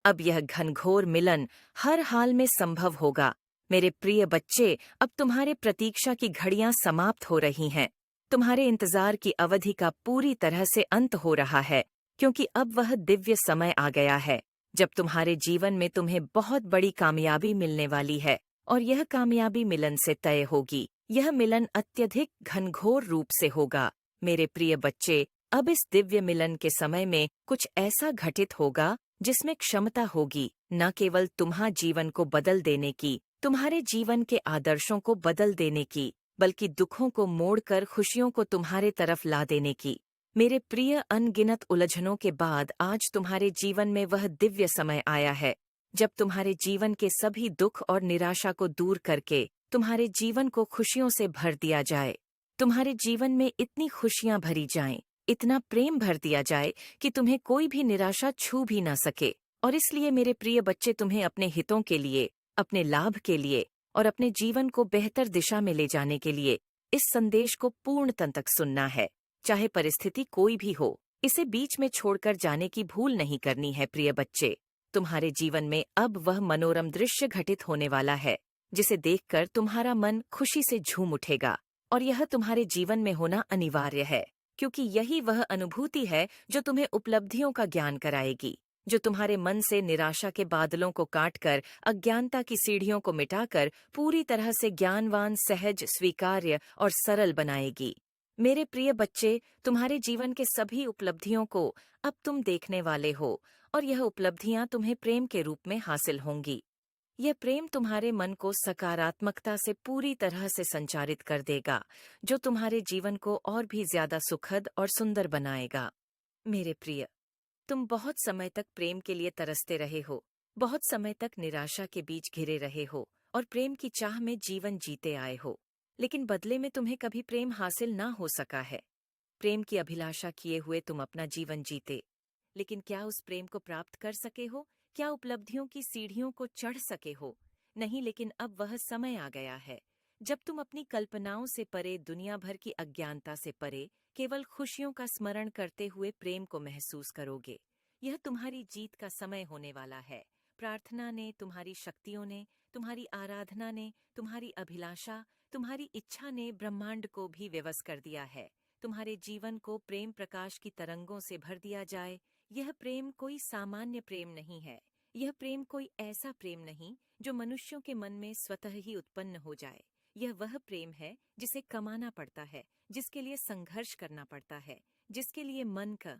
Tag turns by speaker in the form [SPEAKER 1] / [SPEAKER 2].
[SPEAKER 1] अब यह घनघोर मिलन हर हाल में संभव होगा। मेरे प्रिय बच्चे, अब तुम्हारे प्रतीक्षा की घड़ियां समाप्त हो रही हैं। तुम्हारे इंतजार की अवधि का पूरी तरह से अंत हो रहा है, क्योंकि अब वह दिव्य समय आ गया है जब तुम्हारे जीवन में तुम्हें बहुत बड़ी कामयाबी मिलने वाली है। और यह कामयाबी मिलन से तय होगी। यह मिलन अत्यधिक घनघोर रूप से होगा। मेरे प्रिय बच्चे, अब इस दिव्य मिलन के समय में कुछ ऐसा घटित होगा जिसमें क्षमता होगी न केवल तुम्हारे जीवन को बदल देने की, तुम्हारे जीवन के आदर्शों को बदल देने की, बल्कि दुखों को मोड़कर खुशियों को तुम्हारे तरफ ला देने की। मेरे प्रिय, अनगिनत उलझनों के बाद आज तुम्हारे जीवन में वह दिव्य समय आया है जब तुम्हारे जीवन के सभी दुख और निराशा को दूर करके तुम्हारे जीवन को खुशियों से भर दिया जाए। तुम्हारे जीवन में इतनी खुशियां भरी जाएं, इतना प्रेम भर दिया जाए कि तुम्हें कोई भी निराशा छू भी ना सके। और इसलिए मेरे प्रिय बच्चे, तुम्हें अपने हितों के लिए, अपने लाभ के लिए और अपने जीवन को बेहतर दिशा में ले जाने के लिए इस संदेश को पूर्णतः तक सुनना है, चाहे परिस्थिति कोई भी हो। इसे बीच में छोड़कर जाने की भूल नहीं करनी है। प्रिय बच्चे, तुम्हारे जीवन में अब वह मनोरम दृश्य घटित होने वाला है जिसे देखकर तुम्हारा मन खुशी से झूम उठेगा। और यह तुम्हारे जीवन में होना अनिवार्य है, क्योंकि यही वह अनुभूति है जो तुम्हें उपलब्धियों का ज्ञान कराएगी, जो तुम्हारे मन से निराशा के बादलों को काटकर, अज्ञानता की सीढ़ियों को मिटाकर पूरी तरह से ज्ञानवान, सहज, स्वीकार्य और सरल बनाएगी। मेरे प्रिय बच्चे, तुम्हारे जीवन के सभी उपलब्धियों को अब तुम देखने वाले हो, और यह उपलब्धियां तुम्हें प्रेम के रूप में हासिल होंगी। यह प्रेम तुम्हारे मन को सकारात्मकता से पूरी तरह से संचारित कर देगा, जो तुम्हारे जीवन को और भी ज्यादा सुखद और सुंदर बनाएगा। मेरे प्रिय, तुम बहुत समय तक प्रेम के लिए तरसते रहे हो, बहुत समय तक निराशा के बीच घिरे रहे हो और प्रेम की चाह में जीवन जीते आए हो। लेकिन बदले में तुम्हें कभी प्रेम हासिल ना हो सका है। प्रेम की अभिलाषा किए हुए तुम अपना जीवन जीते, लेकिन क्या उस प्रेम को प्राप्त कर सके हो? क्या उपलब्धियों की सीढ़ियों को चढ़ सके हो? नहीं, लेकिन अब वह समय आ गया है जब तुम अपनी कल्पनाओं से परे, दुनिया भर की अज्ञानता से परे, केवल खुशियों का स्मरण करते हुए प्रेम को महसूस करोगे। यह तुम्हारी जीत का समय होने वाला है। प्रार्थना ने, तुम्हारी शक्तियों ने, तुम्हारी आराधना ने, तुम्हारी अभिलाषा, तुम्हारी इच्छा ने ब्रह्मांड को भी विवश कर दिया है। तुम्हारे जीवन को प्रेम प्रकाश की तरंगों से भर दिया जाए। यह प्रेम कोई सामान्य प्रेम नहीं है। यह प्रेम कोई ऐसा प्रेम नहीं जो मनुष्यों के मन में स्वतः ही उत्पन्न हो जाए। यह वह प्रेम है जिसे कमाना पड़ता है, जिसके लिए संघर्ष करना पड़ता है, जिसके लिए मन का,